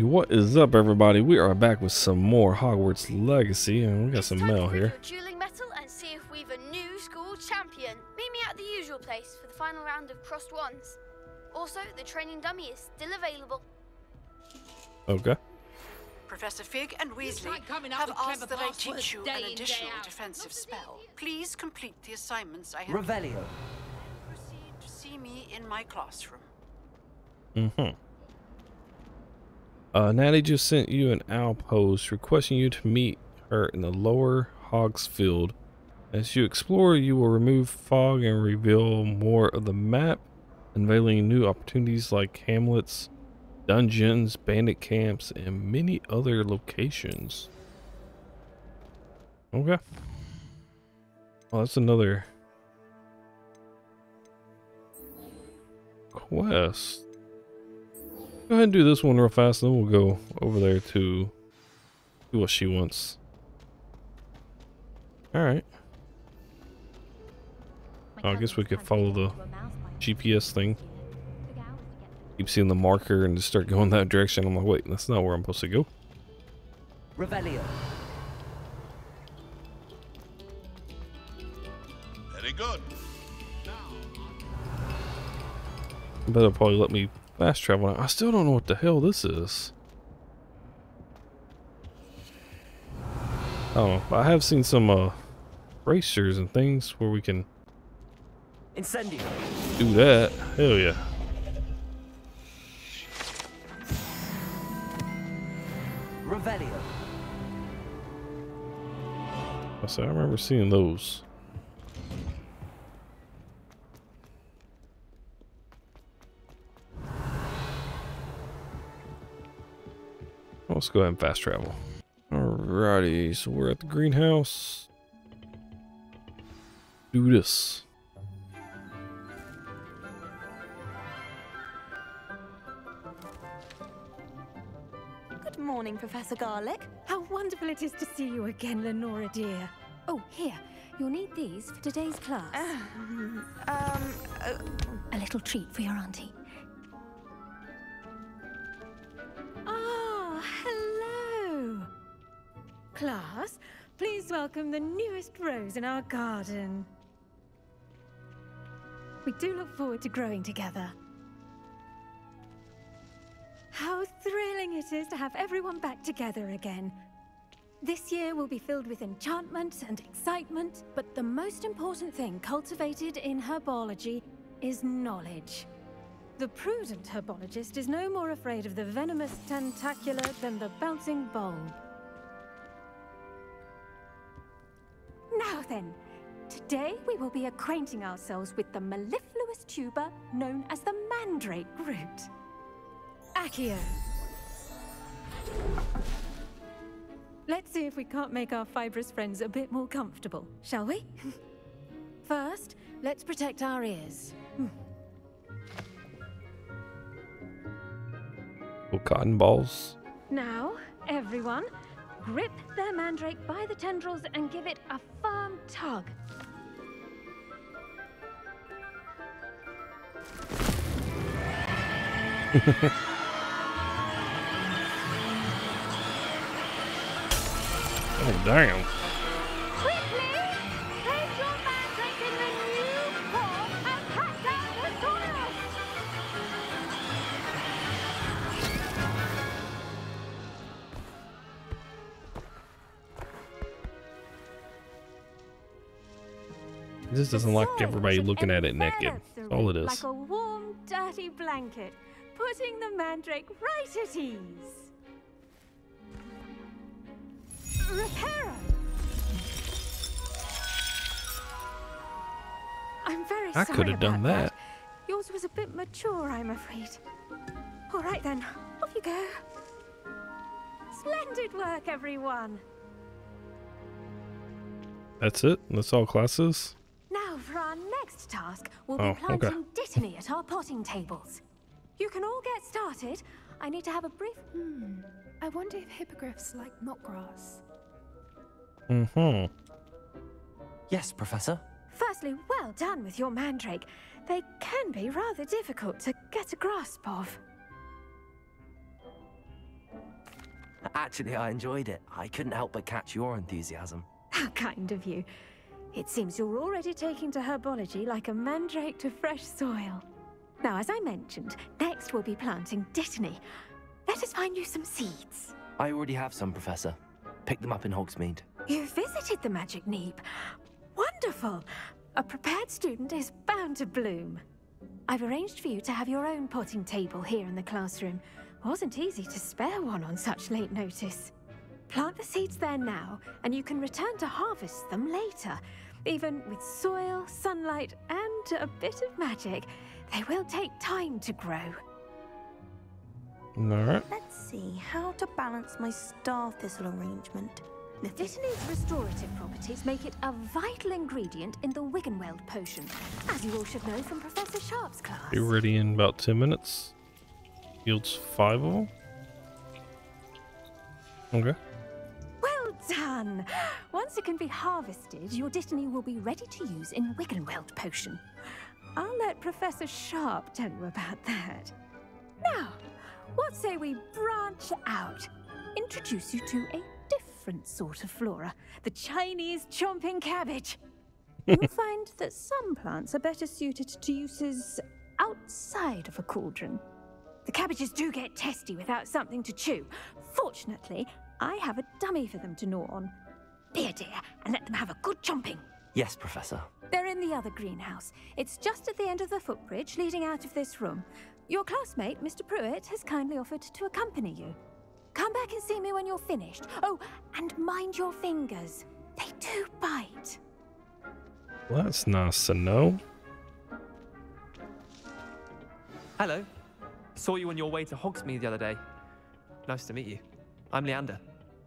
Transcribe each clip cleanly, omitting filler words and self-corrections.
what is up, everybody? We are back with some more Hogwarts Legacy, and we got some mail here. Dueling metal and see if we've a new school champion. Meet me at the usual place for the final round of crossed wands. Also, the training dummy is still available. Okay. Professor Fig and Weasley have asked that I teach you an additional defensive spell. Please complete the assignments I have. Revelio. Proceed to see me in my classroom. Natty just sent you an owl post requesting you to meet her in the lower Hogsfield. As you explore, you will remove fog and reveal more of the map, unveiling new opportunities like hamlets, dungeons, bandit camps, and many other locations. Okay. Oh, that's another quest. Go ahead and do this one real fast, and then we'll go over there to do what she wants. Alright. Oh, I guess we could follow the GPS thing. Keep seeing the marker and just start going that direction. I'm like, wait, that's not where I'm supposed to go. Revelio. Very good. But it'll probably let me fast travel. I still don't know what the hell this is. Oh, I have seen some racers and things where we can Incendio. do that. Hell yeah. Revelio. I remember seeing those. Let's go ahead and fast travel. Alrighty, so we're at the greenhouse. Do this. Good morning, Professor Garlick. How wonderful it is to see you again, Lenora dear. Oh, here. You'll need these for today's class. A little treat for your auntie. Ah, hello. Class, please welcome the newest rose in our garden. We do look forward to growing together. How thrilling it is to have everyone back together again. This year will be filled with enchantment and excitement, but the most important thing cultivated in herbology is knowledge. The prudent herbologist is no more afraid of the venomous tentacula than the bouncing bulb. Now then, today we will be acquainting ourselves with the mellifluous tuber known as the mandrake root. Accio. Let's see if we can't make our fibrous friends a bit more comfortable, shall we? First, let's protect our ears. Little cotton balls. Now, everyone, grip their mandrake by the tendrils and give it a firm tug. Oh, damn. Quickly, place your mandrake in the new pot and pack down the soil. This doesn't like everybody looking at it naked. That's all it is. Like a warm, dirty blanket, putting the mandrake right at ease. Reparo! I'm very sorry. I could have done about that. Yours was a bit mature, I'm afraid. All right then, off you go. Splendid work, everyone. That's it? That's all classes? Now for our next task, we'll be planting dittany at our potting tables. You can all get started. I need to have a brief... I wonder if hippogriffs like knotgrass. Yes, Professor. Firstly, well done with your mandrake. They can be rather difficult to get a grasp of. Actually, I enjoyed it. I couldn't help but catch your enthusiasm. How kind of you. It seems you're already taking to herbology like a mandrake to fresh soil. Now, as I mentioned, next we'll be planting Dittany. Let us find you some seeds. I already have some, Professor. Picked them up in Hogsmeade. You visited the Magic Neep. Wonderful! A prepared student is bound to bloom. I've arranged for you to have your own potting table here in the classroom. Wasn't easy to spare one on such late notice. Plant the seeds there now, and you can return to harvest them later. Even with soil, sunlight, and a bit of magic, they will take time to grow. Alright. Let's see how to balance my star thistle arrangement. The Dittany's restorative properties make it a vital ingredient in the Wiggenweld potion, as you all should know from Professor Sharp's class. Be ready in about 10 minutes. Yields 5 of them. Okay. Well done! Once it can be harvested, your Dittany will be ready to use in Wiggenweld potion. I'll let Professor Sharp tell you about that. Now, what say we branch out? Introduce you to a different sort of flora, the Chinese chomping cabbage. You'll find that some plants are better suited to uses outside of a cauldron. The cabbages do get testy without something to chew. Fortunately, I have a dummy for them to gnaw on. Dear, and let them have a good chomping. Yes, Professor. They're in the other greenhouse. It's just at the end of the footbridge leading out of this room. Your classmate, Mr. Pruitt, has kindly offered to accompany you. Come back and see me when you're finished. Oh, and mind your fingers. They do bite. Well, that's nice to know. Hello. Saw you on your way to Hogsmeade the other day. Nice to meet you. I'm Leander.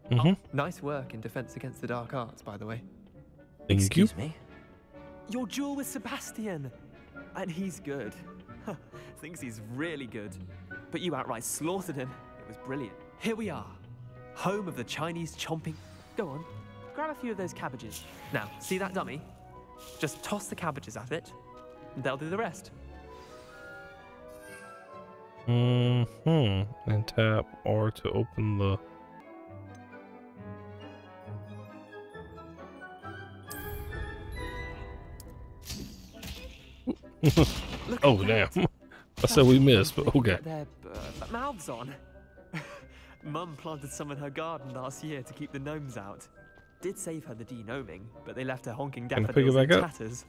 Mm-hmm. Nice work in Defense Against the Dark Arts, by the way. Thank you. Excuse me? Your duel with Sebastian. And he's good. Thinks he's really good. But you outright slaughtered him. It was brilliant. Here we are. Home of the Chinese chomping. Go on. Grab a few of those cabbages. Now, see that dummy? Just toss the cabbages at it, and they'll do the rest. And tap R to open the... Oh, damn. I said we missed, but okay. Their mouths on. Mum planted some in her garden last year to keep the gnomes out. Did save her the de-gnoming, but they left her honking Can I pick it daffodils in back up? tatters.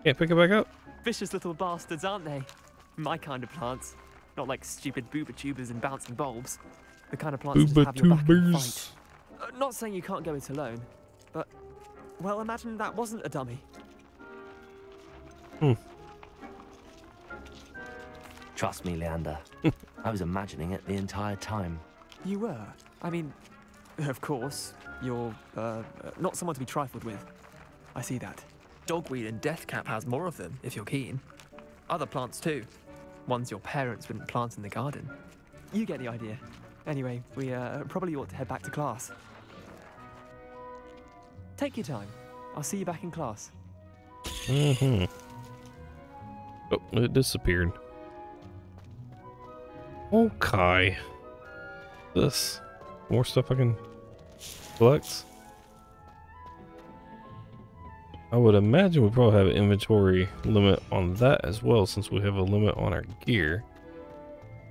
Can't pick it back up? Vicious little bastards, aren't they? My kind of plants. Not like stupid booba-tubers and bouncing bulbs. The kind of plants that just have your back in the fight. Not saying you can't go it alone, but... Well, imagine that wasn't a dummy. Trust me, Leander. I was imagining it the entire time. You were? I mean, of course, you're, not someone to be trifled with. I see that. Dogweed and deathcap has more of them, if you're keen. Other plants too. Ones your parents wouldn't plant in the garden. You get the idea. Anyway, we probably ought to head back to class. Take your time. I'll see you back in class. Oh, it disappeared. Okay. This. More stuff I can collect. I would imagine we probably have an inventory limit on that as well, since we have a limit on our gear.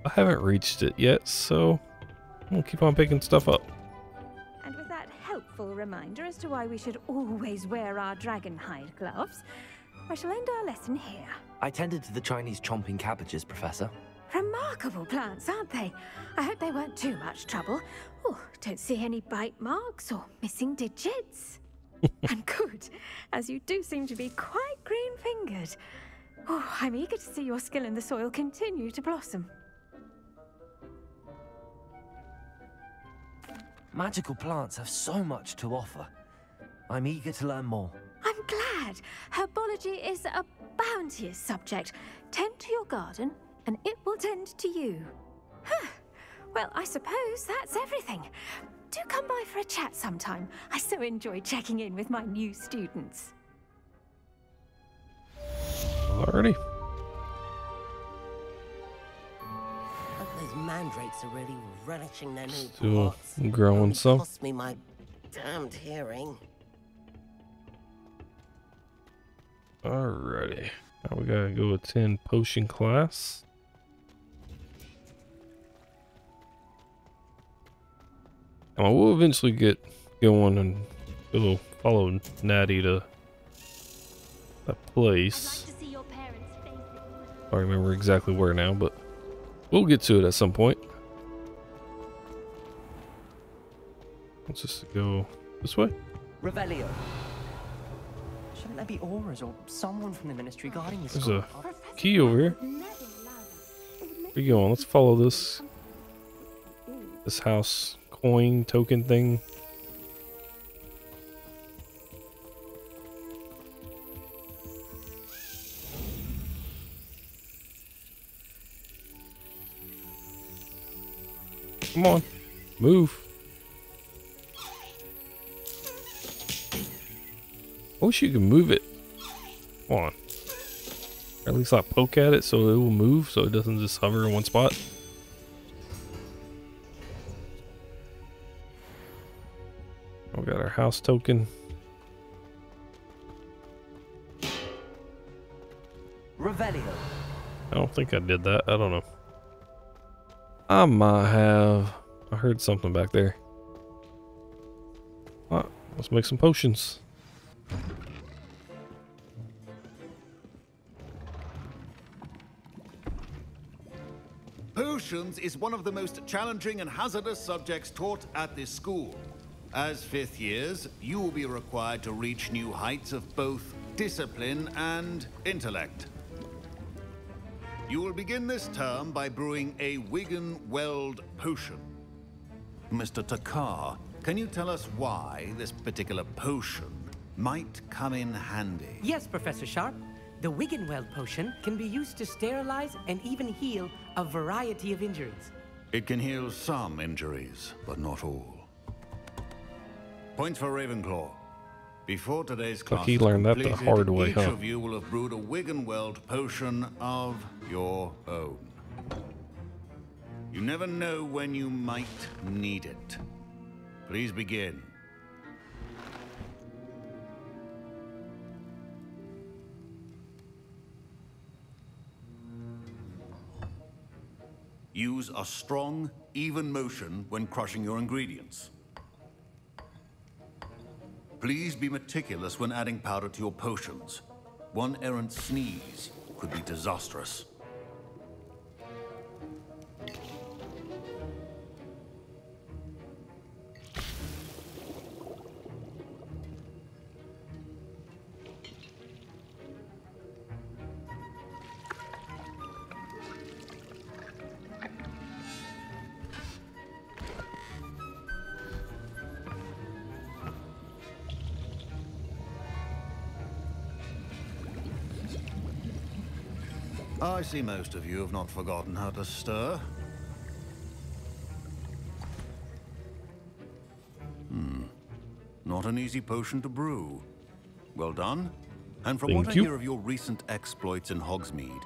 I haven't reached it yet, so we'll keep on picking stuff up. And with that helpful reminder as to why we should always wear our dragon hide gloves, I shall end our lesson here. I tended to the Chinese chomping cabbages, Professor. Remarkable plants, aren't they? I hope they weren't too much trouble. Oh, don't see any bite marks or missing digits. And good, as you do seem to be quite green-fingered. Oh, I'm eager to see your skill in the soil continue to blossom. Magical plants have so much to offer. I'm eager to learn more. I'm glad. Herbology is a bounteous subject. Tend to your garden, and it will tend to you. Huh. Well, I suppose that's everything. Do come by for a chat sometime. I so enjoy checking in with my new students. Alrighty. Those mandrakes are really relishing their new Still pots. growing Only some. cost me my damned hearing. Alrighty. Now we gotta go attend potion class. And we'll eventually get going and we'll follow Natty to that place. I'd like to see your parents' faces. I don't remember exactly where now, but we'll get to it at some point. Let's just go this way. Revelio. Shouldn't there be auras or someone from the ministry guarding this? There's a key over here. Where you going? Let's follow this house coin token thing. Come on, move. I wish you could move it. Come on. Or at least I'll poke at it so it will move, so it doesn't just hover in one spot. We got our house token. Revelio. I don't think I did that. I don't know. I might have. I heard something back there. Let's make some potions. Potions is one of the most challenging and hazardous subjects taught at this school. As fifth years, you will be required to reach new heights of both discipline and intellect. You will begin this term by brewing a Wiggenweld potion. Mr. Takar, can you tell us why this particular potion might come in handy? Yes, Professor Sharp. The Wiggenweld potion can be used to sterilize and even heal a variety of injuries. It can heal some injuries, but not all. Points for Ravenclaw. Before today's class He learned that the hard way, each huh? of you will have brewed a Wiggenweld potion of your own. You never know when you might need it. Please begin. Use a strong, even motion when crushing your ingredients. Please be meticulous when adding powder to your potions. One errant sneeze could be disastrous. I see most of you have not forgotten how to stir. Not an easy potion to brew. Well done. And from what I hear of your recent exploits in Hogsmeade,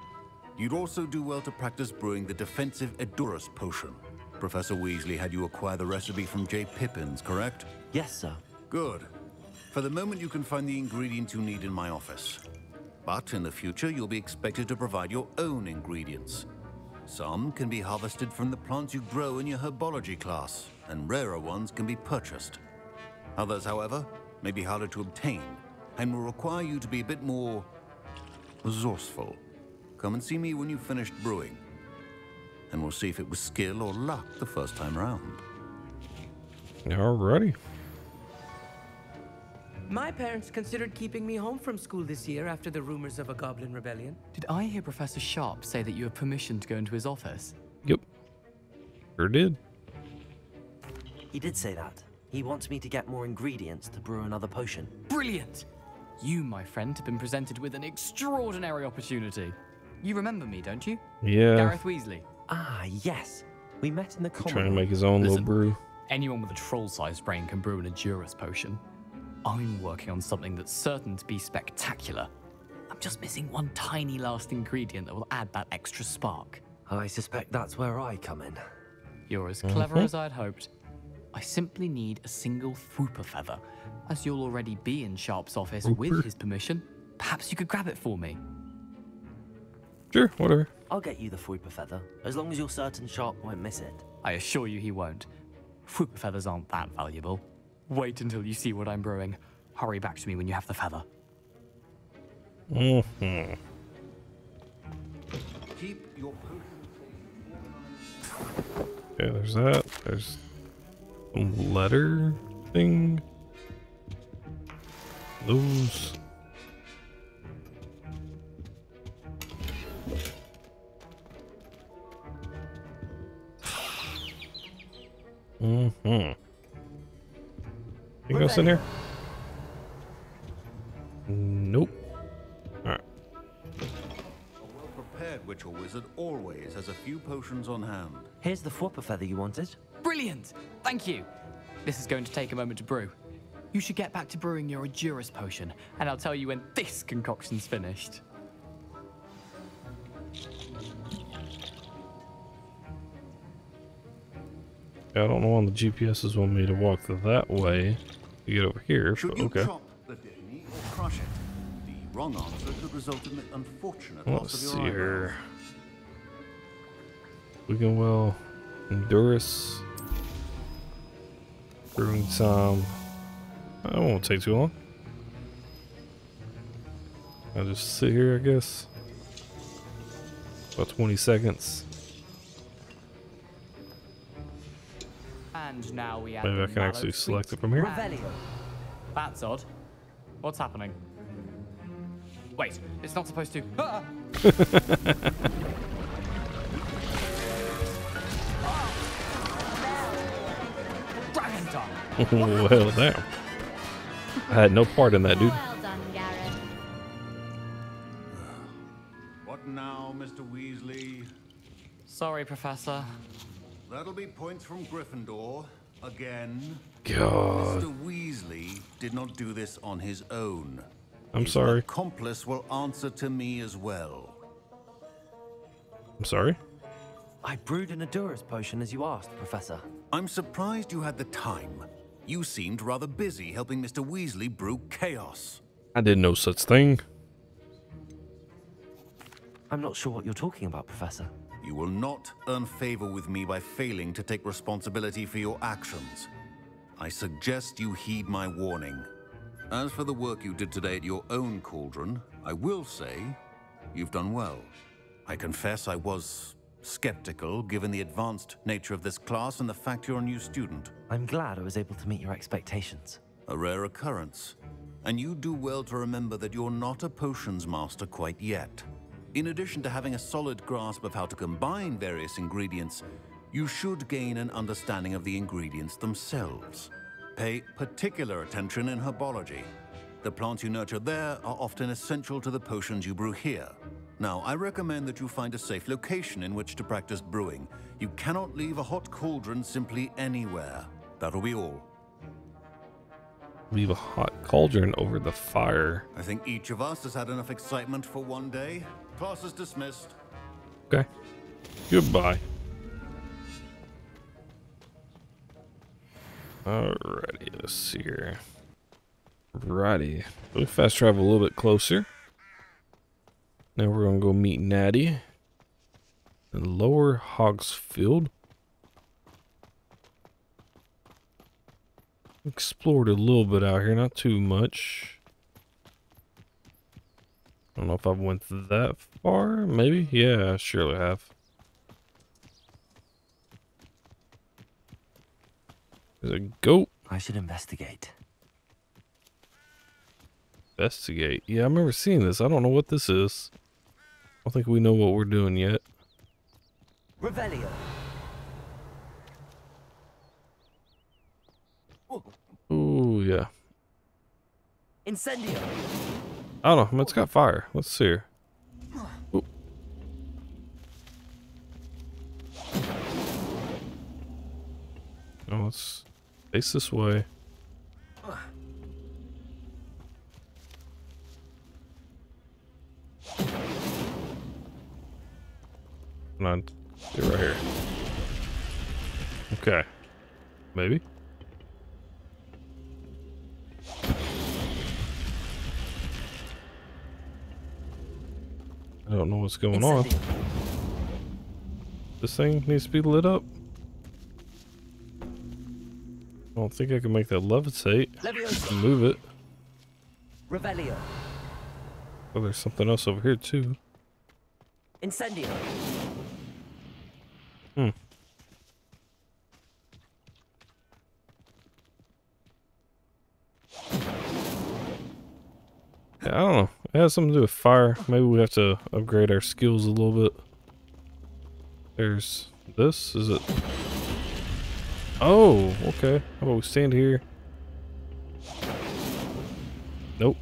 you'd also do well to practice brewing the defensive Edurus potion. Professor Weasley had you acquire the recipe from J. Pippins, correct? Yes, sir. Good. For the moment, you can find the ingredients you need in my office. But in the future, you'll be expected to provide your own ingredients. Some can be harvested from the plants you grow in your herbology class, and rarer ones can be purchased. Others, however, may be harder to obtain, and will require you to be a bit more resourceful. Come and see me when you've finished brewing, and we'll see if it was skill or luck the first time round. Alrighty. My parents considered keeping me home from school this year after the rumors of a goblin rebellion. Did I hear Professor Sharp say that you have permission to go into his office? Yep. Sure did. He did say that. He wants me to get more ingredients to brew another potion. Brilliant! You, my friend, have been presented with an extraordinary opportunity. You remember me, don't you? Yeah. Gareth Weasley. Ah, yes. We met in the common Trying to make his own little brew. Anyone with a troll-sized brain can brew an Edurus potion. I'm working on something that's certain to be spectacular. I'm just missing one tiny last ingredient that will add that extra spark. I suspect that's where I come in. You're as clever as I'd hoped. I simply need a single Fwooper feather. As you'll already be in Sharp's office with his permission, perhaps you could grab it for me. Sure, whatever. I'll get you the Fwooper feather, as long as you're certain Sharp won't miss it. I assure you he won't. Fwooper feathers aren't that valuable. Wait until you see what I'm brewing. Hurry back to me when you have the feather. Mm-hmm. Keep your Okay, there's that. There's some letter thing. Those. Mm-hmm. Anything else in here? Nope. Alright. prepared witch or wizard always has a few potions on hand. Here's the Fwooper feather you wanted. Brilliant! Thank you. This is going to take a moment to brew. You should get back to brewing your Endurus potion, and I'll tell you when this concoction's finished. I don't know on the GPS's want me to walk that way to get over here, Should but you okay. chop the dinghy or crush it? The wrong answer could result in the unfortunate Let's loss see of your here. We can well Endurus. Brewing time. That won't take too long. I'll just sit here, I guess. About 20 seconds. And now we have Maybe I can actually select it from here. That's odd. What's happening? Wait, it's not supposed to. Ah! Dragon tongue. Well, damn. I had no part in that, dude. Well done, Garrett. What now, Mr. Weasley? Sorry, Professor. That'll be points from Gryffindor. Again. God. Mr. Weasley did not do this on his own. I'm His sorry. accomplice will answer to me as well. I'm sorry. I brewed an Endurus potion as you asked, Professor. I'm surprised you had the time. You seemed rather busy helping Mr. Weasley brew chaos. I did no such thing. I'm not sure what you're talking about, Professor. You will not earn favor with me by failing to take responsibility for your actions. I suggest you heed my warning. As for the work you did today at your own cauldron, I will say you've done well. I confess I was skeptical given the advanced nature of this class and the fact you're a new student. I'm glad I was able to meet your expectations. A rare occurrence. And you do well to remember that you're not a potions master quite yet. In addition to having a solid grasp of how to combine various ingredients, you should gain an understanding of the ingredients themselves. Pay particular attention in herbology. The plants you nurture there are often essential to the potions you brew here. Now, I recommend that you find a safe location in which to practice brewing. You cannot leave a hot cauldron simply anywhere. That'll be all. Leave a hot cauldron over the fire. I think each of us has had enough excitement for one day. Class is dismissed. Okay. Goodbye. Alrighty, let's see here. Righty. We'll fast travel a little bit closer. Now we're gonna go meet Natty in Lower Hogsfield. Explored a little bit out here, not too much. I don't know if I went that far. Maybe? Yeah, I surely have. There's a goat. I should investigate. Investigate. Yeah, I remember seeing this. I don't know what this is. I don't think we know what we're doing yet. Revelio. Ooh, yeah. Incendio. I don't know. It's got fire. Let's see here. Ooh. Oh, let's face this way. Come on, Get right here. Okay. Maybe. I don't know what's going on. This thing needs to be lit up. I don't think I can make that levitate. Move it. Revelio. Oh, there's something else over here too. Incendio. Hmm. Yeah, I don't know. It has something to do with fire. Maybe we have to upgrade our skills a little bit. There's this. Is it? Oh, okay. How about we stand here? Nope.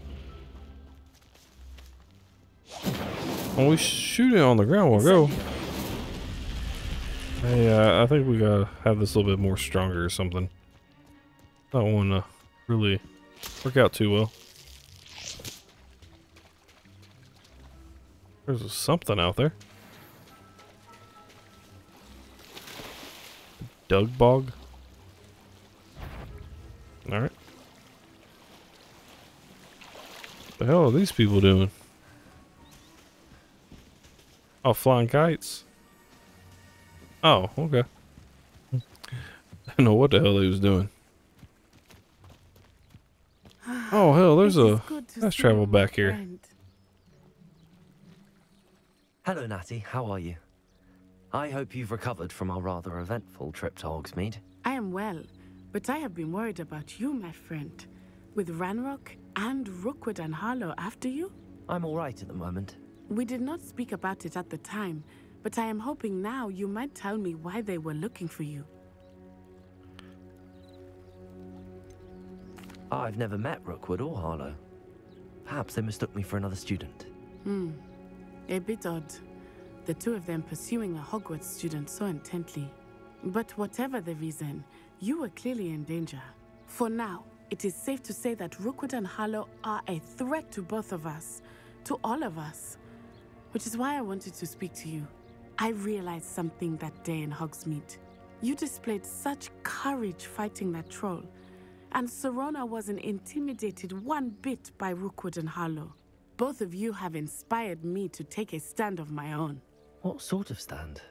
When we shoot it on the ground, we'll go. Hey, I think we gotta have this a little bit more stronger or something. That one really work out too well. There's something out there. Dug bog. Alright. What the hell are these people doing? Oh, flying kites. Oh, okay. I don't know what the hell he was doing. Oh, hell, there's a fast travel back here. Hello, Natty. How are you? I hope you've recovered from our rather eventful trip to Hogsmeade. I am well, but I have been worried about you, my friend. With Ranrock and Rookwood and Harlow after you? I'm all right at the moment. We did not speak about it at the time, but I am hoping now you might tell me why they were looking for you. I've never met Rookwood or Harlow. Perhaps they mistook me for another student. A bit odd. The two of them pursuing a Hogwarts student so intently. But whatever the reason, you were clearly in danger. For now, it is safe to say that Rookwood and Harlow are a threat to both of us. To all of us. Which is why I wanted to speak to you. I realized something that day in Hogsmeade. You displayed such courage fighting that troll. And Serona wasn't intimidated one bit by Rookwood and Harlow. Both of you have inspired me to take a stand of my own. What sort of stand?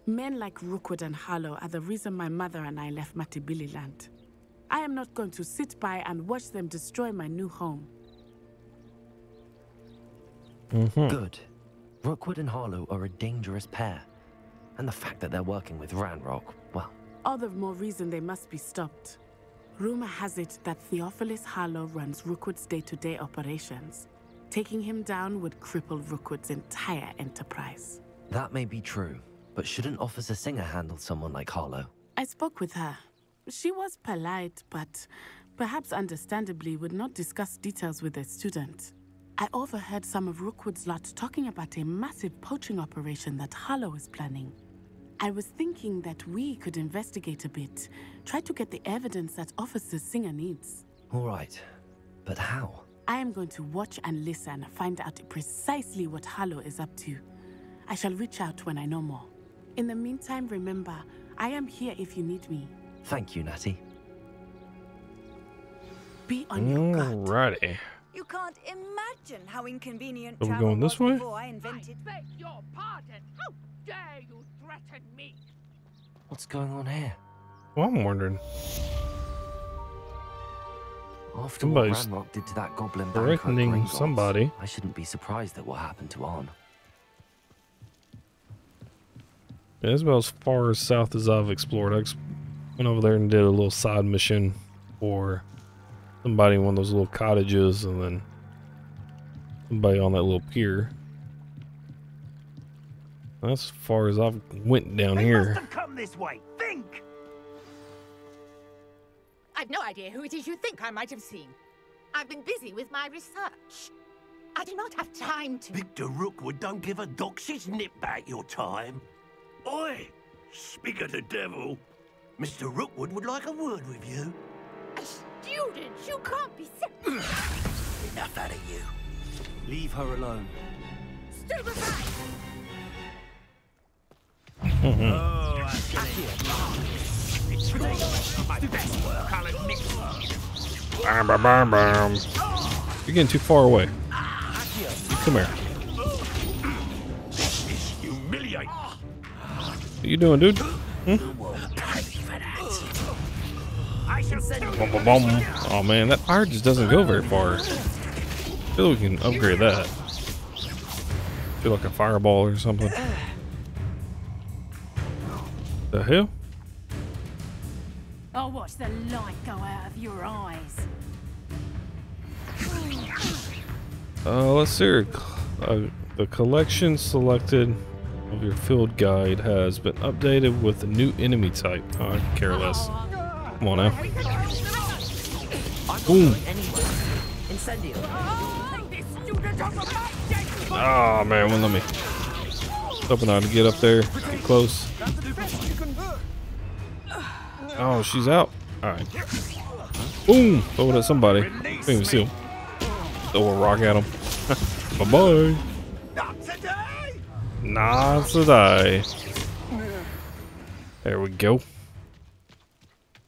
Men like Rookwood and Harlow are the reason my mother and I left Matibili Land. I am not going to sit by and watch them destroy my new home. Good. Rookwood and Harlow are a dangerous pair. And the fact that they're working with Ranrock, well... All the more reason they must be stopped. Rumor has it that Theophilus Harlow runs Rookwood's day-to-day operations. Taking him down would cripple Rookwood's entire enterprise. That may be true, but shouldn't Officer Singer handle someone like Harlow? I spoke with her. She was polite, but perhaps understandably would not discuss details with a student. I overheard some of Rookwood's lot talking about a massive poaching operation that Harlow is planning. I was thinking that we could investigate a bit, try to get the evidence that Officer Singer needs. All right, but how? I am going to watch and listen, find out precisely what Harlow is up to. I shall reach out when I know more. In the meantime, remember, I am here if you need me. Thank you, Natty. Be on your guard. Alrighty. You can't imagine how inconvenient Are we travel going was this way? before I invented. I beg your pardon. How dare you threaten me? What's going on here? Well, I'm wondering. After Somebody's what Ranrock did to that goblin threatening banker at Gringotts, somebody. I shouldn't be surprised at what happened to Arn. Yeah, it's about as far as south as I've explored. I went over there and did a little side mission for somebody in one of those little cottages, and then somebody on that little pier. That's as far as I've went down here. Must have come this way. Think! I've no idea who it is you think I might have seen. I've been busy with my research. I do not have time to... Victor Rookwood don't give a doxy's nip back your time. Oi! Speak of the devil. Mr. Rookwood would like a word with you. A student? You can't be... Enough out of you. Leave her alone. Stand aside! Bam, bam, bam, bam. You're getting too far away. Come here. What you doing, dude? Boom, boom, boom. Oh man, that fire just doesn't go very far. I feel we can upgrade that. Feel like a fireball or something. The hell? I'll watch the light go out of your eyes. Let's see. The collection selected of your field guide has been updated with a new enemy type. Oh, I care less. Come on now. Boom. Oh man, well, let me. Hoping I to get up there, get close. Oh, she's out. All right. Boom. Throw it at somebody. Can't even see him. Throw a rock at him. Bye bye. Not today. There we go.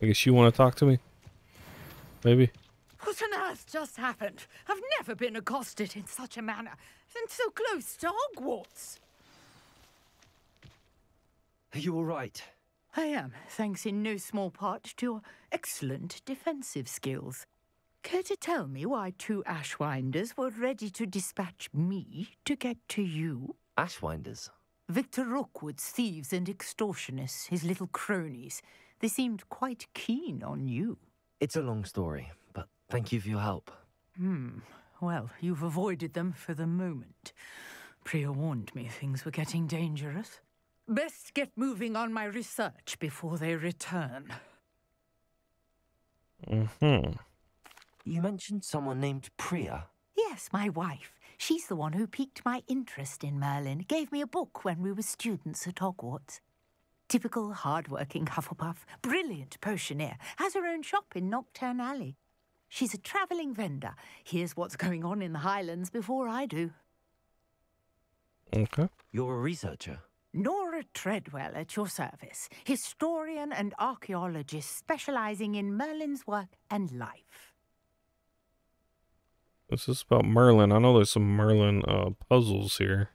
I guess you want to talk to me? Maybe? What on earth just happened? I've never been accosted in such a manner, and so close to Hogwarts. Are you all right? I am, thanks in no small part to your excellent defensive skills. Care to tell me why 2 Ashwinders were ready to dispatch me to get to you? Ashwinders? Victor Rookwood's thieves and extortionists, his little cronies. They seemed quite keen on you. It's a long story, but thank you for your help. Well, you've avoided them for the moment. Priya warned me things were getting dangerous. Best get moving on my research before they return. You mentioned someone named Priya. Yes, my wife. She's the one who piqued my interest in Merlin. Gave me a book when we were students at Hogwarts. Typical hard-working Hufflepuff, brilliant potioneer, has her own shop in Diagon Alley. She's a travelling vendor. Hears what's going on in the Highlands before I do. Okay. You're a researcher? Nora Treadwell at your service. Historian and archaeologist specialising in Merlin's work and life. This is about Merlin. I know there's some Merlin puzzles here.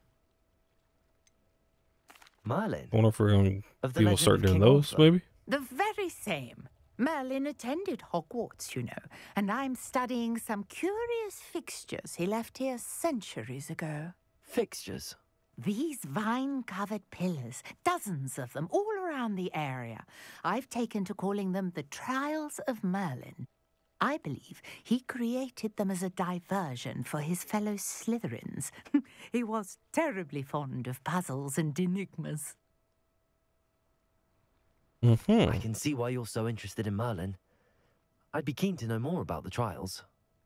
Merlin? I wonder if we're going to start doing those, maybe? The very same. Merlin attended Hogwarts, you know, and I'm studying some curious fixtures he left here centuries ago. Fixtures? These vine-covered pillars, dozens of them, all around the area. I've taken to calling them the Trials of Merlin. I believe he created them as a diversion for his fellow Slytherins. He was terribly fond of puzzles and enigmas. I can see why you're so interested in Merlin. I'd be keen to know more about the trials.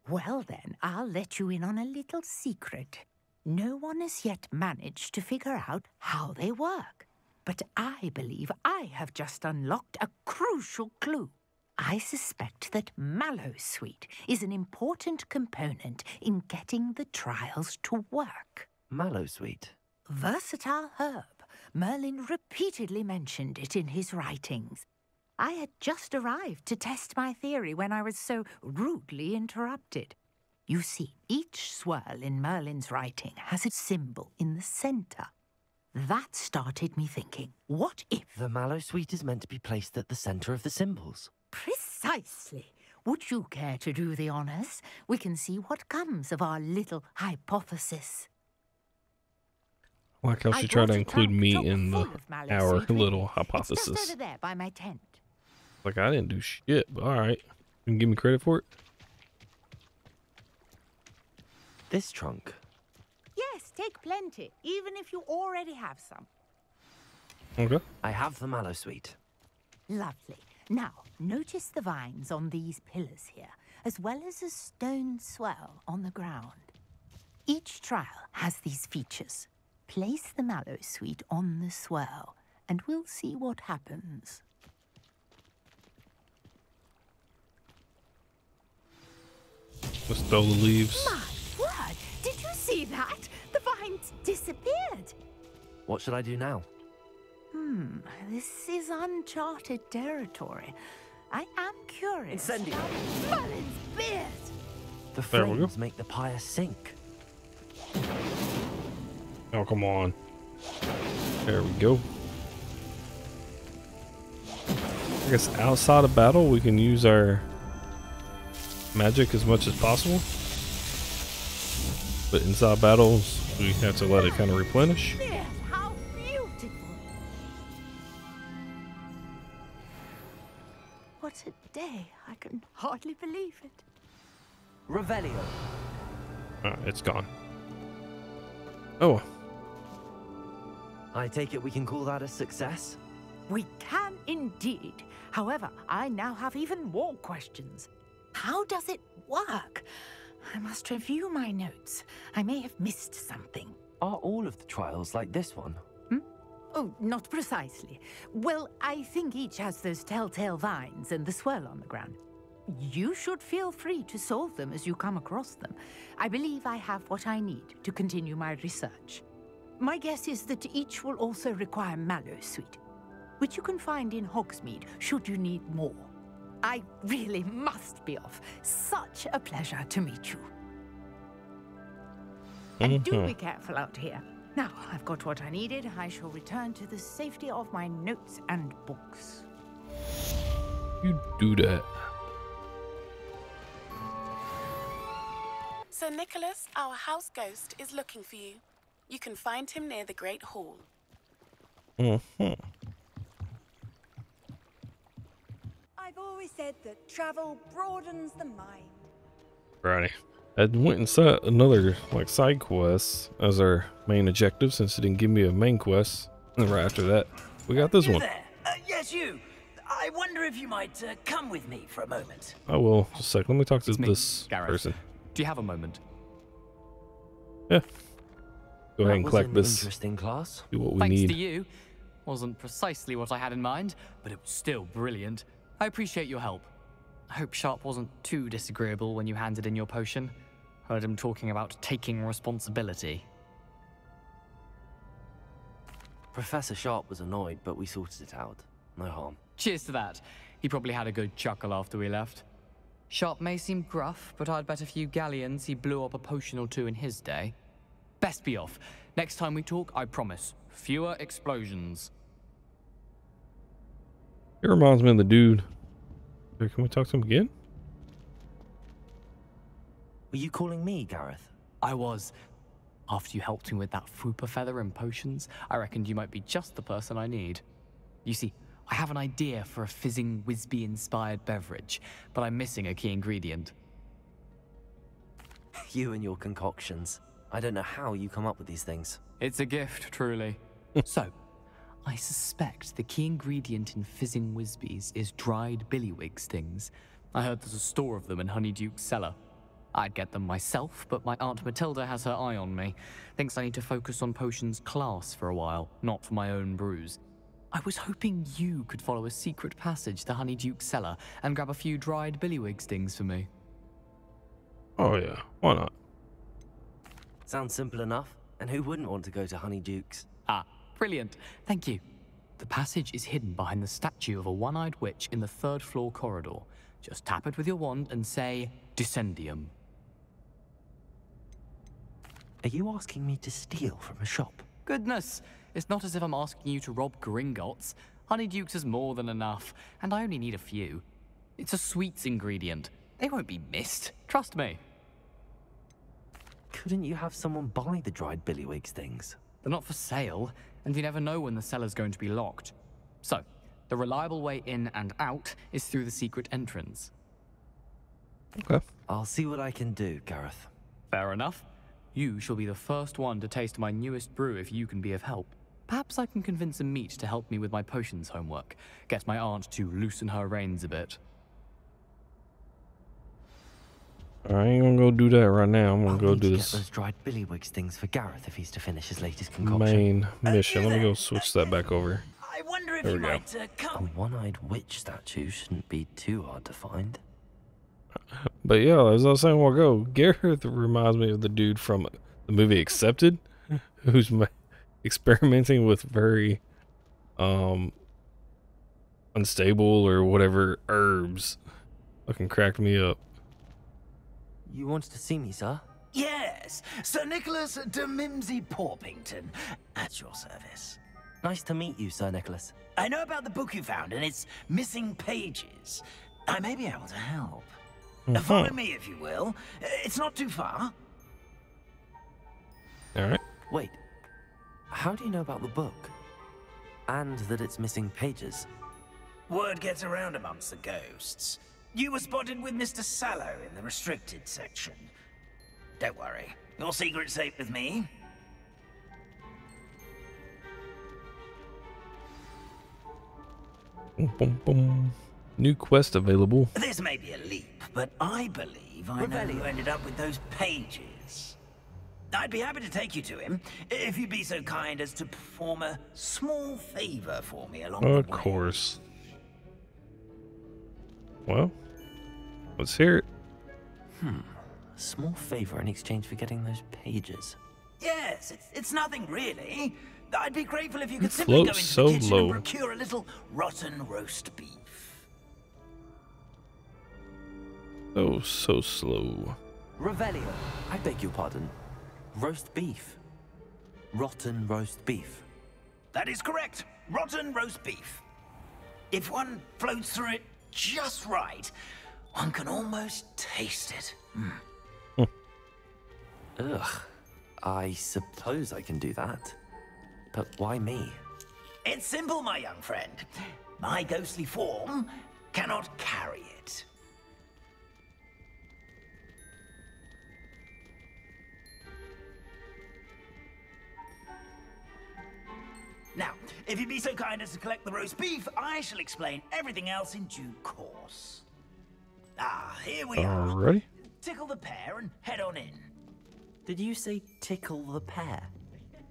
Well then, I'll let you in on a little secret. No one has yet managed to figure out how they work. But I believe I have just unlocked a crucial clue. I suspect that Mallowsweet is an important component in getting the trials to work. Mallowsweet? Versatile herb. Merlin repeatedly mentioned it in his writings. I had just arrived to test my theory when I was so rudely interrupted. You see, each swirl in Merlin's writing has a symbol in the centre. That started me thinking, what if... The Mallowsweet is meant to be placed at the centre of the symbols. Precisely. Would you care to do the honours? We can see what comes of our little hypothesis. I like how she tried to include me in our little hypothesis. It's just over there by my tent. Like I didn't do shit, but alright. You can give me credit for it? This trunk? Yes, take plenty, even if you already have some. Okay. I have the Mallowsweet. Lovely. Now, notice the vines on these pillars here, as well as a stone swirl on the ground. Each trial has these features. Place the Mallowsweet on the swirl, and we'll see what happens. Just throw the leaves. My word! Did you see that? The vines disappeared. What should I do now? This is uncharted territory. I am curious. Incendio. Merlin's beard! The There we go. flames make the pyre sink. Oh, come on. There we go. I guess outside of battle, we can use our magic as much as possible. But inside battles, we have to let it kind of replenish. Beard, how beautiful! What a day. I can hardly believe it. Revelio. It's gone. Oh. I take it we can call that a success? We can indeed. However, I now have even more questions. How does it work? I must review my notes. I may have missed something. Are all of the trials like this one? Oh, not precisely. Well, I think each has those telltale vines and the swirl on the ground. You should feel free to solve them as you come across them. I believe I have what I need to continue my research. My guess is that each will also require Mallowsweet, which you can find in Hogsmeade should you need more. I really must be off. Such a pleasure to meet you. And do be careful out here. Now, I've got what I needed. I shall return to the safety of my notes and books. You do that. Sir Nicholas, our house ghost, is looking for you. You can find him near the Great Hall. I've always said that travel broadens the mind. Righty. I went and set another like side quest as our main objective since it didn't give me a main quest. And right after that, we got this one. There. Yes, you. I wonder if you might come with me for a moment. I will. Just a second. Let me talk to It's me, this Gareth. person. Do you have a moment? Yeah. Go ahead and was collect an this. interesting class. Do what we Thanks need. to you. Wasn't precisely what I had in mind, but it was still brilliant. I appreciate your help. I hope Sharp wasn't too disagreeable when you handed in your potion. Heard him talking about taking responsibility. Professor Sharp was annoyed, but we sorted it out. No harm. Cheers to that. He probably had a good chuckle after we left. Sharp may seem gruff, but I'd bet a few galleons he blew up a potion or two in his day. Best be off. Next time we talk, I promise, fewer explosions. It reminds me of the dude. Here, can we talk to him again? Were you calling me, Gareth? I was. After you helped me with that Fupa feather and potions, I reckoned you might be just the person I need. You see, I have an idea for a fizzing Wisby-inspired beverage, but I'm missing a key ingredient. You and your concoctions. I don't know how you come up with these things. It's a gift, truly. So, I suspect the key ingredient in fizzing Wisbies is dried billywig stings. I heard there's a store of them in Honeyduke's cellar. I'd get them myself, but my Aunt Matilda has her eye on me. Thinks I need to focus on potions class for a while, not for my own brews. I was hoping you could follow a secret passage to Honeyduke's cellar and grab a few dried billywig stings for me. Oh yeah, why not? Sounds simple enough. And who wouldn't want to go to Honeyduke's? Ah, brilliant. Thank you. The passage is hidden behind the statue of a one-eyed witch in the third-floor corridor. Just tap it with your wand and say, Descendium. Are you asking me to steal from a shop? Goodness, it's not as if I'm asking you to rob Gringotts. Honeyduke's is more than enough, and I only need a few. It's a sweets ingredient. They won't be missed. Trust me. Couldn't you have someone buy the dried billywigs things? They're not for sale, and you never know when the cellar's going to be locked. So, the reliable way in and out is through the secret entrance. Okay. I'll see what I can do, Gareth. Fair enough. You shall be the first one to taste my newest brew if you can be of help. Perhaps I can convince a meat to help me with my potions homework. Get my aunt to loosen her reins a bit. I ain't gonna go do that right now. I'm gonna go do Get this those dried billywigs things for Gareth if he's to finish his latest concoction. main mission. Let me go switch that back over. I wonder if There you we go. might A come. one-eyed witch statue shouldn't be too hard to find. But yeah, as I was saying a while ago, Gareth reminds me of the dude from the movie Accepted, who's experimenting with very unstable or whatever herbs. Fucking cracked me up. You wanted to see me, sir? Yes, Sir Nicholas de Mimsy Porpington, at your service. Nice to meet you, Sir Nicholas. I know about the book you found and its missing pages. I may be able to help. Follow me, if you will. It's not too far. Alright. Wait, how do you know about the book? And that it's missing pages? Word gets around amongst the ghosts. You were spotted with Mr. Sallow in the restricted section. Don't worry, your secret's safe with me. Boom, boom, boom. New quest available. This may be a leap, but I believe I know who ended up with those pages. I'd be happy to take you to him, if you'd be so kind as to perform a small favor for me along the way. Of course. Well, let's hear it. A small favor in exchange for getting those pages. Yes, it's nothing really. I'd be grateful if you could simply go into the kitchen and procure a little rotten roast beef. Oh, so slow. Revelio. I beg your pardon. Roast beef. Rotten roast beef. That is correct. Rotten roast beef. If one floats through it just right, one can almost taste it. Ugh. I suppose I can do that. But why me? It's simple, my young friend. My ghostly form cannot carry it. Now, if you'd be so kind as to collect the roast beef, I shall explain everything else in due course. Ah, here we are. Alrighty. Tickle the pear and head on in. Did you say tickle the pear?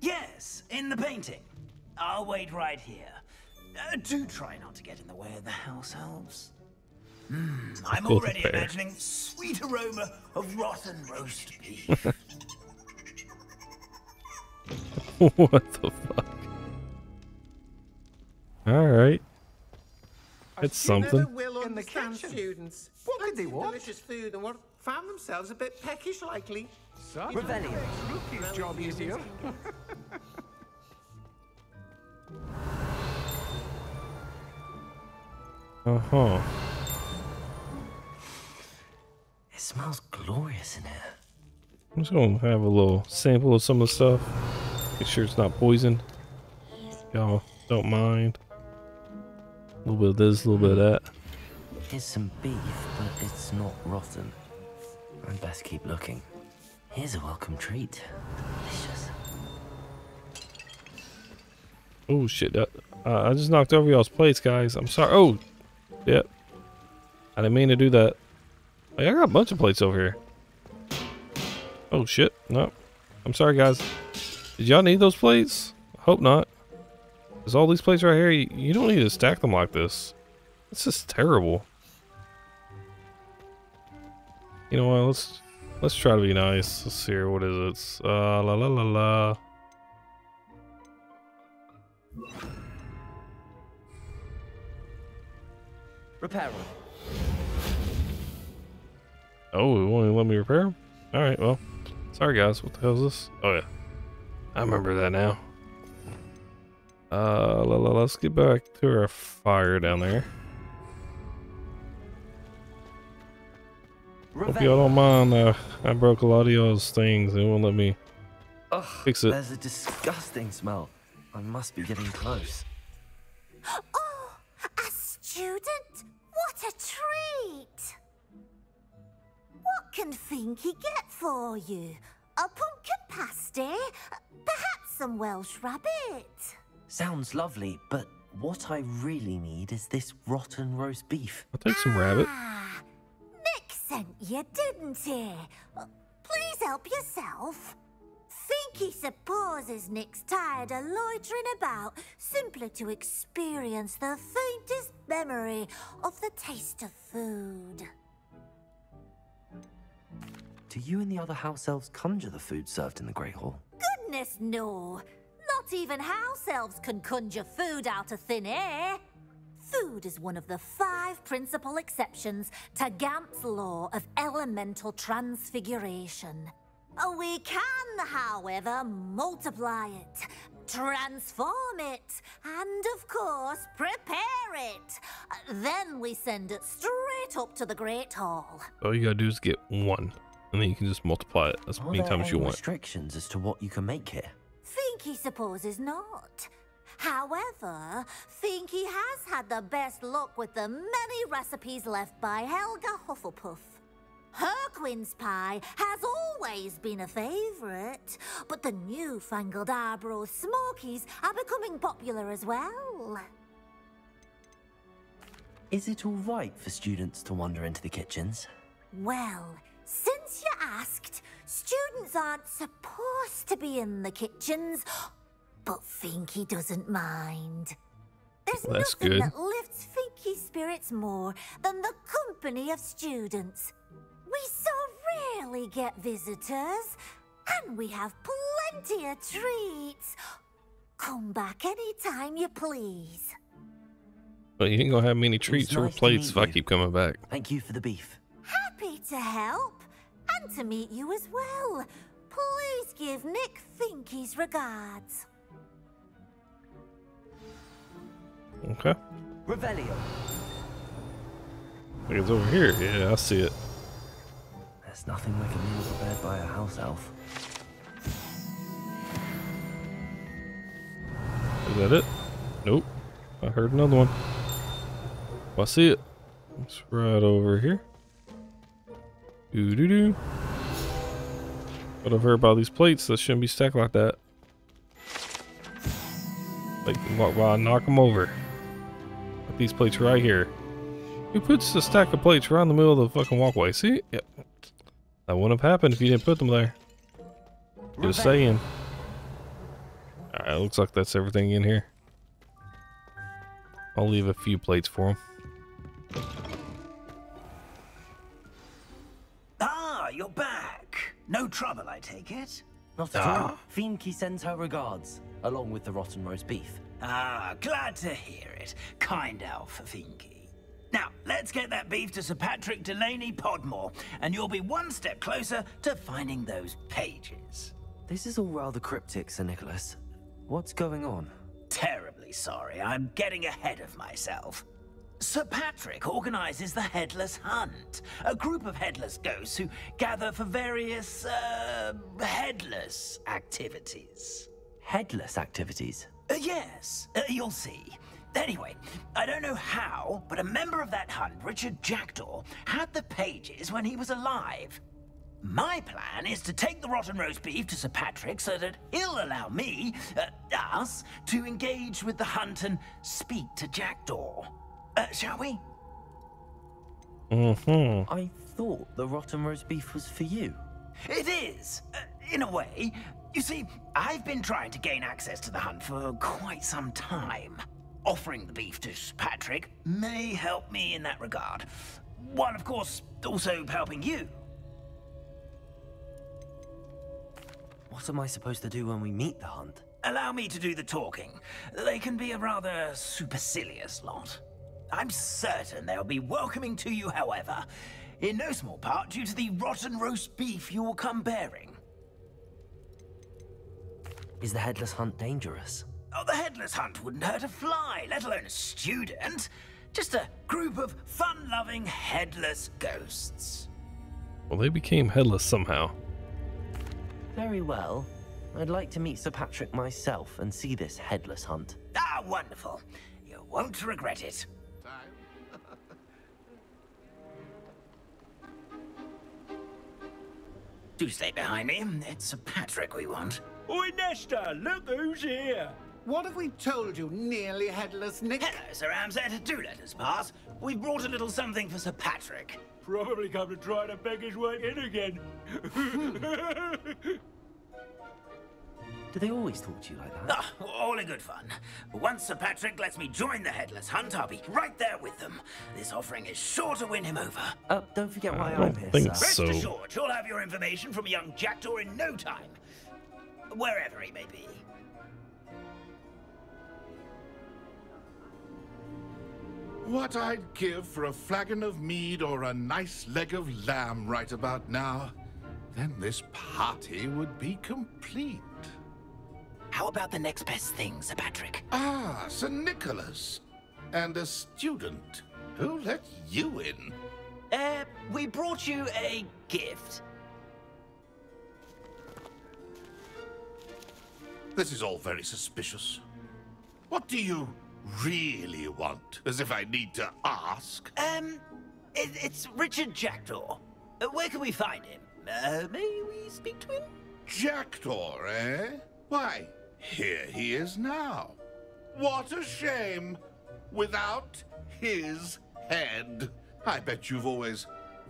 Yes, in the painting. I'll wait right here. Do try not to get in the way of the house elves. I'm already imagining sweet aroma of rotten roast beef. What the fuck? Alright. It's something. In the kitchen. Students. What could they want? Delicious food and what found themselves a bit peckish likely. Revelio. Rookie's job easier. Uh-huh. It smells glorious in here. I'm just gonna have a little sample of some of the stuff. Make sure it's not poison. Y'all don't mind. A little bit of this, a little bit of that. Here's some beef, but it's not rotten. I'd best keep looking. Here's a welcome treat. Delicious. Oh shit, I just knocked over y'all's plates, guys. I'm sorry. Oh, yep. I didn't mean to do that. Hey, I got a bunch of plates over here. Oh shit, no. I'm sorry, guys. Did y'all need those plates? I hope not. Because all these plates right here, you don't need to stack them like this. This is terrible. You know what, let's try to be nice. Let's see here, what is it? It's, la la la la. Repair them. Oh, it won't even let me repair them? Alright, well. Sorry guys, what the hell is this? Oh yeah. I remember that now. Let's get back to our fire down there. Hope y'all don't mind, I broke a lot of y'all's things and it won't let me fix it. There's a disgusting smell. I must be getting close. Oh, a student? What a treat! What can Finky get for you? A pumpkin pasty? Perhaps some Welsh rabbit? Sounds lovely, but what I really need is this rotten roast beef. I'll take some rabbit. Nick sent you, didn't he? Please help yourself. Finky supposes Nick's tired of loitering about simply to experience the faintest memory of the taste of food. Do you and the other house elves conjure the food served in the Great Hall? Goodness, no. Not Not even house elves can conjure food out of thin air. Food is one of the 5 principal exceptions to Gamp's law of elemental transfiguration. We can, however, multiply it, transform it, and of course, prepare it. Then we send it straight up to the Great Hall. All you gotta do is get 1, and then you can just multiply it as many times as you want. Restrictions as to what you can make here? Finky supposes not. However, Finky has had the best luck with the many recipes left by Helga Hufflepuff. Her quince pie has always been a favourite, but the newfangled Arbroath Smokies are becoming popular as well. Is it all right for students to wander into the kitchens? Well, since you asked, students aren't supposed to be in the kitchens, but Finky doesn't mind. There's nothing that lifts Finky's spirits more than the company of students. We so rarely get visitors, and we have plenty of treats. Come back anytime you please. Well, you ain't gonna have many treats or plates if I keep coming back. Thank you for the beef. Happy to help, and to meet you as well. Please give Nick Finky's regards. Okay. Revelio. I think it's over here. Yeah, I see it. There's nothing like a meal prepared by a house elf. Is that it? Nope. I heard another one. Oh, I see it. It's right over here. Doo-doo-doo. What I've heard about these plates, that shouldn't be stacked like that. Like, walk by and knock them over. Put these plates right here. Who puts a stack of plates right in the middle of the fucking walkway? See? Yep. That wouldn't have happened if you didn't put them there. Just saying. Alright, looks like that's everything in here. I'll leave a few plates for them. Ah, you're back. No trouble, I take it? Not at all. Finky sends her regards, along with the rotten roast beef. Ah, glad to hear it. Kind elf, Finky. Now, let's get that beef to Sir Patrick Delaney Podmore, and you'll be one step closer to finding those pages. This is all rather cryptic, Sir Nicholas. What's going on? Terribly sorry, I'm getting ahead of myself. Sir Patrick organizes the Headless Hunt, a group of headless ghosts who gather for various, headless activities. Headless activities? Yes, you'll see. Anyway, I don't know how, but a member of that hunt, Richard Jackdaw, had the pages when he was alive. My plan is to take the rotten roast beef to Sir Patrick so that he'll allow me, us, to engage with the hunt and speak to Jackdaw. Shall we? I thought the rotten roast beef was for you. It is, in a way. You see, I've been trying to gain access to the hunt for quite some time. Offering the beef to Patrick may help me in that regard. One, of course, also helping you. What am I supposed to do when we meet the hunt? Allow me to do the talking. They can be a rather supercilious lot. I'm certain they'll be welcoming to you, however, in no small part due to the rotten roast beef you'll come bearing. Is the Headless Hunt dangerous? Oh, the Headless Hunt wouldn't hurt a fly, let alone a student. Just a group of fun-loving headless ghosts. Well, they became headless somehow. Very well. I'd like to meet Sir Patrick myself and see this Headless Hunt. Ah, wonderful. You won't regret it. Do stay behind me. It's Sir Patrick we want. Oi, Nesta, look who's here. What have we told you, nearly headless Nick? Hello, Sir Ramsed. Do let us pass. We've brought a little something for Sir Patrick. Probably come to try to beg his way in again. Do they always talk to you like that? Ah, all in good fun. Once Sir Patrick lets me join the Headless Hunt, I'll be right there with them. This offering is sure to win him over. Don't forget why I'm here, sir. Rest assured, you'll have your information from young Jackdaw in no time. Wherever he may be. What I'd give for a flagon of mead or a nice leg of lamb right about now. Then this party would be complete. How about the next best thing, Sir Patrick? Ah, Sir Nicholas. And a student. Who let you in? We brought you a gift. This is all very suspicious. What do you really want? As if I need to ask. It's Richard Jackdaw. Where can we find him? May we speak to him? Jackdaw, eh? Why, here he is now. What a shame. Without his head. I bet you've always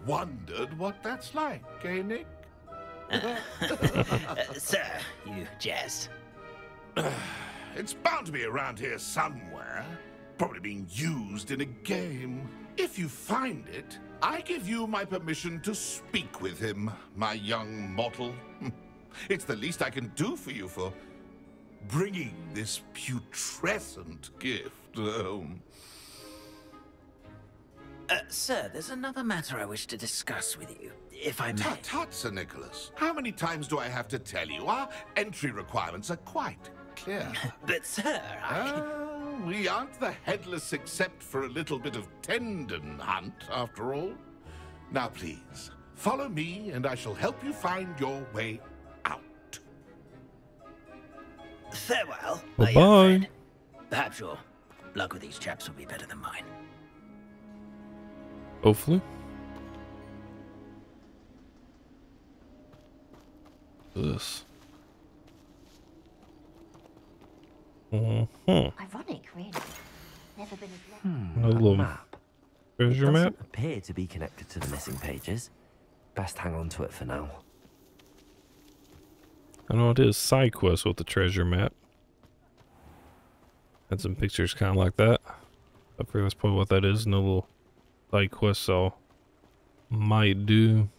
wondered what that's like, eh, Nick? Sir, you jest. It's bound to be around here somewhere. Probably being used in a game. If you find it, I give you my permission to speak with him, my young mortal. It's the least I can do for you for bringing this putrescent gift home. Sir, there's another matter I wish to discuss with you, if I may. Tut, tut, Sir Nicholas. How many times do I have to tell you? Our entry requirements are quite clear. But, sir, we aren't the headless except for a little bit of tendon hunt, after all. Now, please, follow me, and I shall help you find your way out. Farewell, Bye-bye. my young friend. Perhaps your luck with these chaps will be better than mine. Hopefully. This. Ironic, really. Never been A little map. treasure It map. doesn't appear to be connected to the missing pages. Best hang on to it for now. I know it is side quest with the treasure map. Had some pictures kind of like that. I figure that's probably what that is. No little side quest, so might do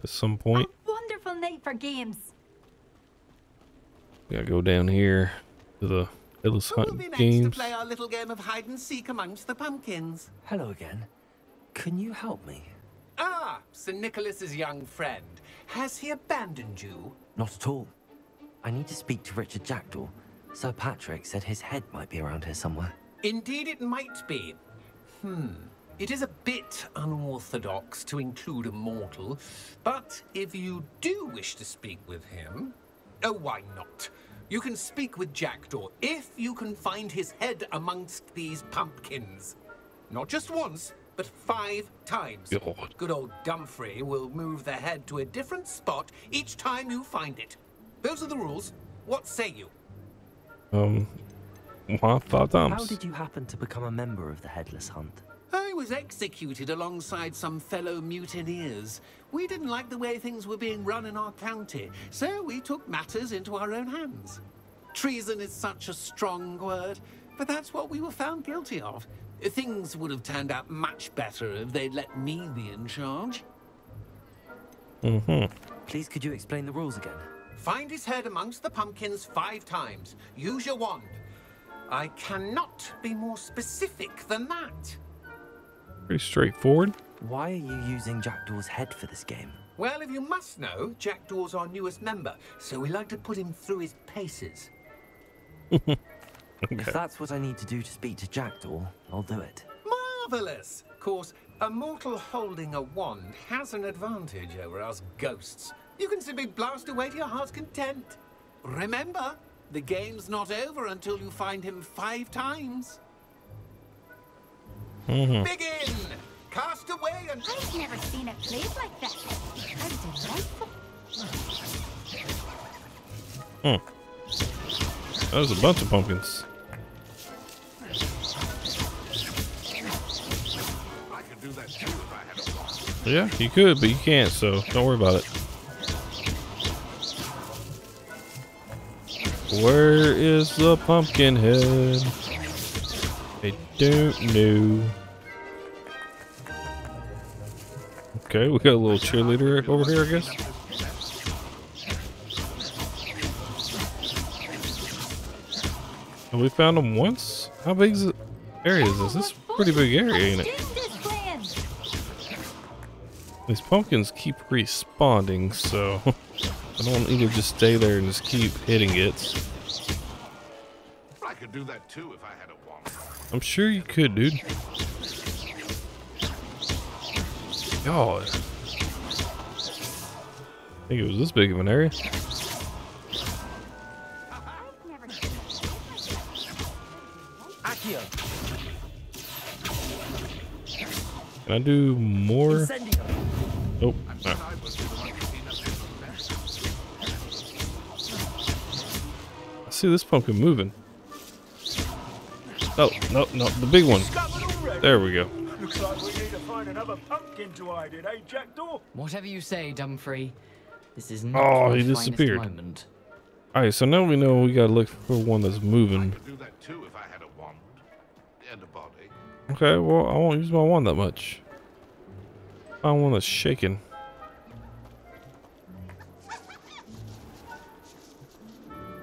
at some point. Wonderful night for games. Gotta go down here to the Headless Who will Hunt be next games. to play our little game of hide and seek amongst the pumpkins? Hello again. Can you help me? Ah, Sir Nicholas's young friend. Has he abandoned you? Not at all. I need to speak to Richard Jackdaw. Sir Patrick said his head might be around here somewhere. Indeed it might be. It is a bit unorthodox to include a mortal, but if you do wish to speak with him, oh, why not? You can speak with Jackdaw if you can find his head amongst these pumpkins. Not just once, but 5 times. God. Good old Dumfrey will move the head to a different spot each time you find it. Those are the rules. What say you? 5 times. How did you happen to become a member of the Headless Hunt? I was executed alongside some fellow mutineers. We didn't like the way things were being run in our county, so we took matters into our own hands. Treason is such a strong word, but that's what we were found guilty of. Things would have turned out much better if they'd let me be in charge. Please, could you explain the rules again? Find his head amongst the pumpkins 5 times. Use your wand. I cannot be more specific than that. Pretty straightforward. Why are you using Jackdaw's head for this game? Well, if you must know, Jackdaw's our newest member, so we like to put him through his paces. If that's what I need to do to speak to Jackdaw, I'll do it. Marvelous! Of course, a mortal holding a wand has an advantage over us ghosts. You can simply blast away to your heart's content. Remember, the game's not over until you find him 5 times. Begin! Cast away and... I've never seen it played like that. How delightful. That was a bunch of pumpkins. I could do that too if I had a wand. Yeah, you could, but you can't, so don't worry about it. Where is the pumpkin head? I don't know. Okay, we got a little cheerleader over here, I guess. Have we found him once? How big is it? area is this? This is a pretty big area, ain't it? These pumpkins keep respawning, so I don't need to just stay there and just keep hitting it. I could do that too if I had a wand. I'm sure you could, dude. God. I think it was this big of an area. Can I do more? Nope. Right. I see this pumpkin moving. Oh, no, no, the big one. There we go. Looks like we need to find another pumpkin to hide in, eh, Jackdaw? Whatever you say, Dumfrey. This is not Oh, my he finest disappeared. moment. Alright, so now we know we gotta look for one that's moving. I could do that too if I had a wand and a body. Okay, well, I won't use my wand that much. I don't want that's shaking.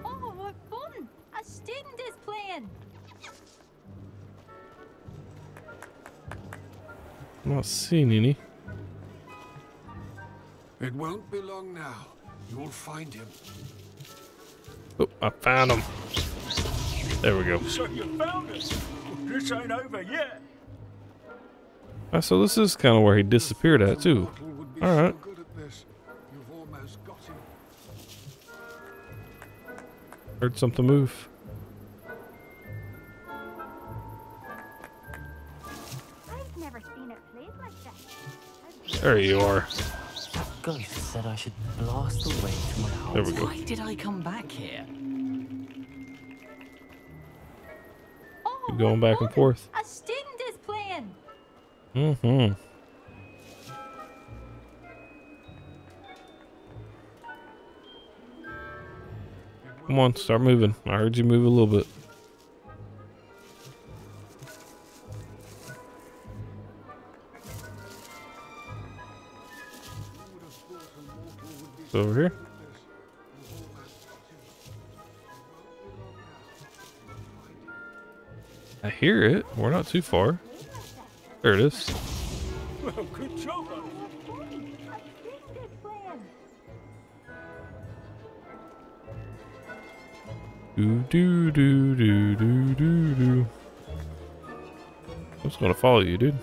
Oh, what fun! A student is playing. I'm not seeing any. It won't be long now. You'll find him. Oh, I found him. There we go. So you found us. This ain't over yet. So this is kind of where he disappeared at too. All right. Heard something move. I've never seen it played like that. There you are. Ghost said I should blast the way to my house. There we go. Why did I come back here? Keep going back and forth. A student is playing. Mm-hmm. Come on, start moving. I heard you move a little bit. It's over here. I hear it. We're not too far. There it is. Well, good job. Do do do do do do do. I'm just gonna follow you, dude.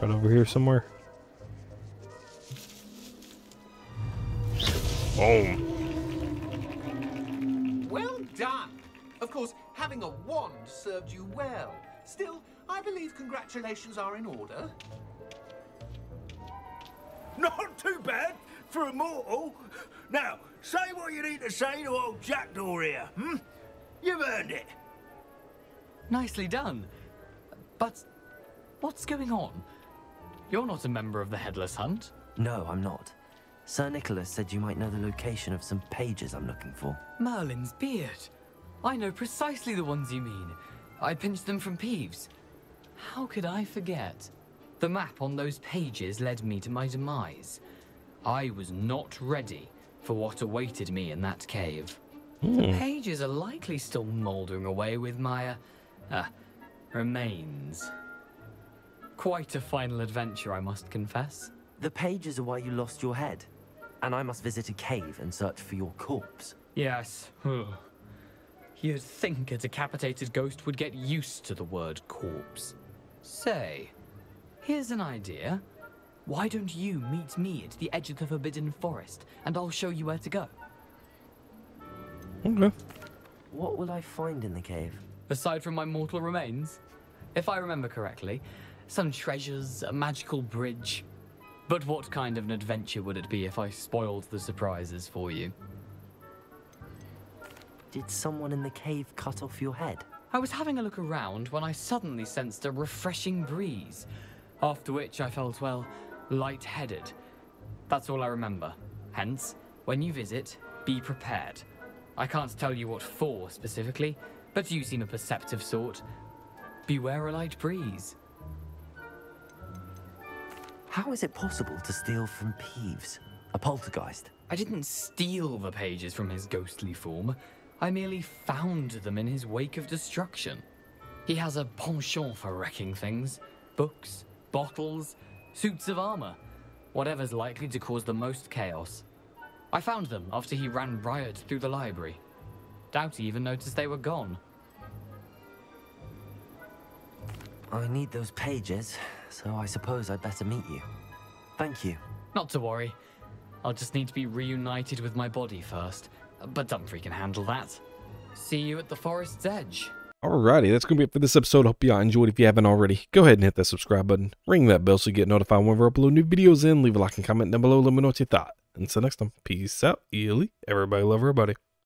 Right over here somewhere. Boom. Well done. Of course, having a wand served you well. Still, I believe congratulations are in order. Not too bad for a mortal. Now, say what you need to say to old Jackdaw here, hmm? You've earned it. Nicely done. But what's going on? You're not a member of the Headless Hunt. No, I'm not. Sir Nicholas said you might know the location of some pages I'm looking for. Merlin's beard. I know precisely the ones you mean. I pinched them from Peeves. How could I forget? The map on those pages led me to my demise. I was not ready for what awaited me in that cave. The pages are likely still mouldering away with my, remains. Quite a final adventure, I must confess. The pages are why you lost your head, and I must visit a cave and search for your corpse. Yes. You'd think a decapitated ghost would get used to the word corpse. Say, here's an idea. Why don't you meet me at the edge of the Forbidden Forest, and I'll show you where to go? Okay. What will I find in the cave? Aside from my mortal remains, if I remember correctly, some treasures, a magical bridge. But what kind of an adventure would it be if I spoiled the surprises for you? Did someone in the cave cut off your head? I was having a look around when I suddenly sensed a refreshing breeze, after which I felt, well, lightheaded. That's all I remember. Hence, when you visit, be prepared. I can't tell you what for specifically, but you seem a perceptive sort. Beware a light breeze. How is it possible to steal from Peeves, a poltergeist? I didn't steal the pages from his ghostly form. I merely found them in his wake of destruction. He has a penchant for wrecking things. Books, bottles, suits of armor. Whatever's likely to cause the most chaos. I found them after he ran riot through the library. Doubt he even noticed they were gone. I need those pages, so I suppose I'd better meet you. Thank you. Not to worry. I'll just need to be reunited with my body first. But Dumfries can handle that. See you at the forest's edge. Alrighty, that's going to be it for this episode. Hope you all enjoyed. If you haven't already, go ahead and hit that subscribe button. Ring that bell so you get notified whenever I upload new videos in. Leave a like and comment down below. Let me know what you thought. Until next time, peace out. Ely. Everybody love everybody.